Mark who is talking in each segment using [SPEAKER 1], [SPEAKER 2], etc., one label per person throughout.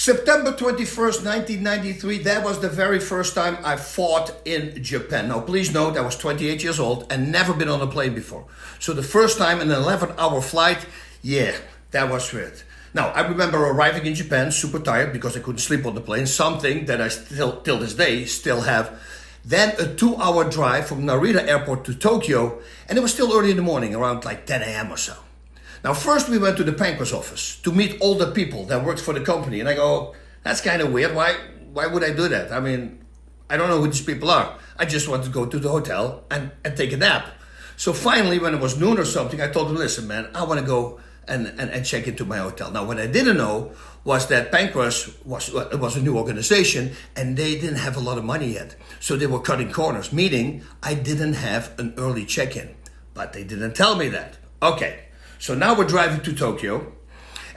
[SPEAKER 1] September 21st, 1993, that was the very first time I fought in Japan. Now, please note, I was 28 years old and never been on a plane before. So the first time in an 11-hour flight, yeah, that was weird. Now, I remember arriving in Japan, super tired because I couldn't sleep on the plane, something that I still, till this day, still have. Then a 2-hour drive from Narita Airport to Tokyo, and it was still early in the morning, around like 10 a.m. or so. Now, first we went to the Pancrase office to meet all the people that worked for the company. And I go, that's kind of weird. Why would I do that? I mean, I don't know who these people are. I just want to go to the hotel and take a nap. So finally, when it was noon or something, I told them, listen, man, I want to go and check into my hotel. Now, what I didn't know was that Pancrase was a new organization and they didn't have a lot of money yet. So they were cutting corners, meaning I didn't have an early check-in. But they didn't tell me that. Okay. So now we're driving to Tokyo,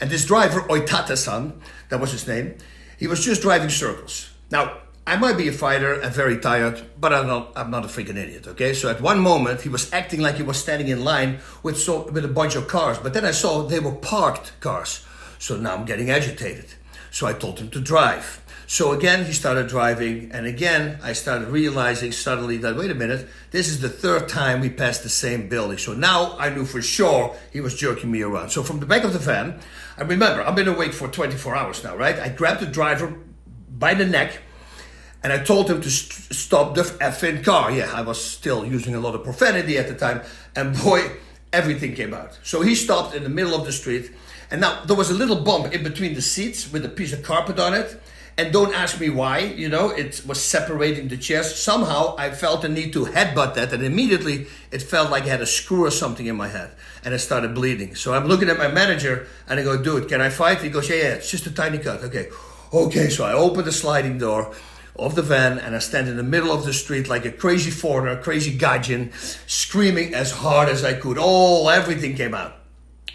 [SPEAKER 1] and this driver, Oitate-san, that was his name, he was just driving circles. Now, I might be a fighter and very tired, but I'm not a freaking idiot, okay? So at one moment, he was acting like he was standing in line with a bunch of cars, but then I saw they were parked cars. So now I'm getting agitated. So I told him to drive. So again, he started driving, and again, I started realizing suddenly that, wait a minute, this is the third time we passed the same building. So now I knew for sure he was jerking me around. So from the back of the van, I remember, I've been awake for 24 hours now, right? I grabbed the driver by the neck, and I told him to stop the effing car. Yeah, I was still using a lot of profanity at the time, and boy, everything came out. So he stopped in the middle of the street, and now there was a little bump in between the seats with a piece of carpet on it. And don't ask me why, it was separating the chairs. Somehow I felt the need to headbutt that, and immediately it felt like I had a screw or something in my head, and I started bleeding. So I'm looking at my manager, and I go, dude, can I fight? He goes, yeah, it's just a tiny cut. Okay, so I open the sliding door of the van, and I stand in the middle of the street like a crazy foreigner, crazy gaijin, screaming as hard as I could. Everything came out.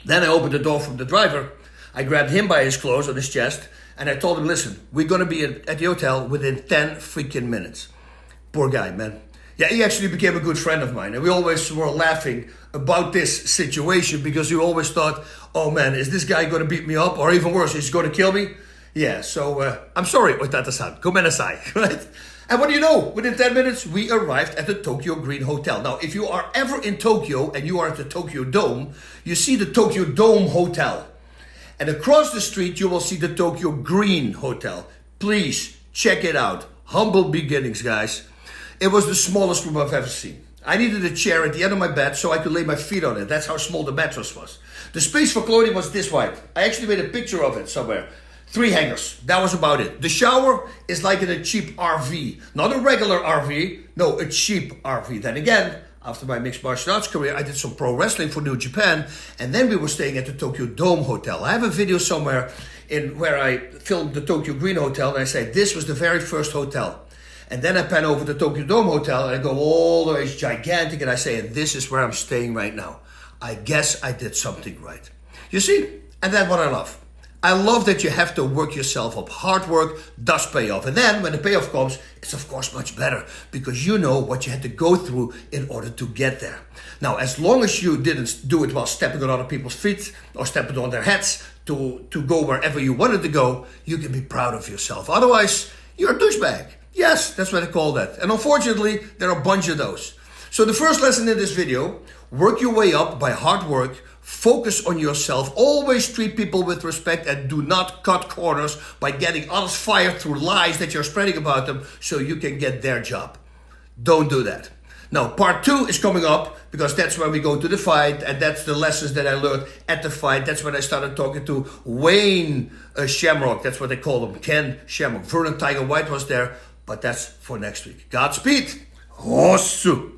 [SPEAKER 1] Then I opened the door from the driver. I grabbed him by his clothes on his chest, and I told him, listen, we're going to be at the hotel within 10 freaking minutes. Poor guy, man. Yeah, he actually became a good friend of mine. And we always were laughing about this situation because we always thought, oh man, is this guy going to beat me up? Or even worse, is he going to kill me? Yeah, so I'm sorry, Oitate-san. Gomenasai, right? And what do you know? Within 10 minutes, we arrived at the Tokyo Green Hotel. Now, if you are ever in Tokyo and you are at the Tokyo Dome, you see the Tokyo Dome Hotel. And across the street, you will see the Tokyo Green Hotel. Please check it out. Humble beginnings, guys. It was the smallest room I've ever seen. I needed a chair at the end of my bed so I could lay my feet on it. That's how small the mattress was. The space for clothing was this wide. I actually made a picture of it somewhere. 3 hangers. That was about it. The shower is like in a cheap RV. Not a regular RV. No, a cheap RV. Then again, after my mixed martial arts career, I did some pro wrestling for New Japan, and then we were staying at the Tokyo Dome Hotel. I have a video somewhere where I filmed the Tokyo Green Hotel, and I say, this was the very first hotel. And then I pan over the Tokyo Dome Hotel, and I go all the way, it's gigantic, and I say, and this is where I'm staying right now. I guess I did something right. You see, and that's what I love. I love that you have to work yourself up. Hard work does pay off. And then when the payoff comes, it's of course much better because you know what you had to go through in order to get there. Now, as long as you didn't do it while stepping on other people's feet or stepping on their heads to go wherever you wanted to go, you can be proud of yourself. Otherwise, you're a douchebag. Yes, that's what I call that. And unfortunately, there are a bunch of those. So the first lesson in this video, work your way up by hard work. Focus on yourself. Always treat people with respect and do not cut corners by getting others fired through lies that you're spreading about them so you can get their job. Don't do that. Now, part 2 is coming up because that's when we go to the fight, and that's the lessons that I learned at the fight. That's when I started talking to Wayne Shamrock. That's what they call him, Ken Shamrock. Vernon Tiger White was there, but that's for next week. Godspeed. Hosu.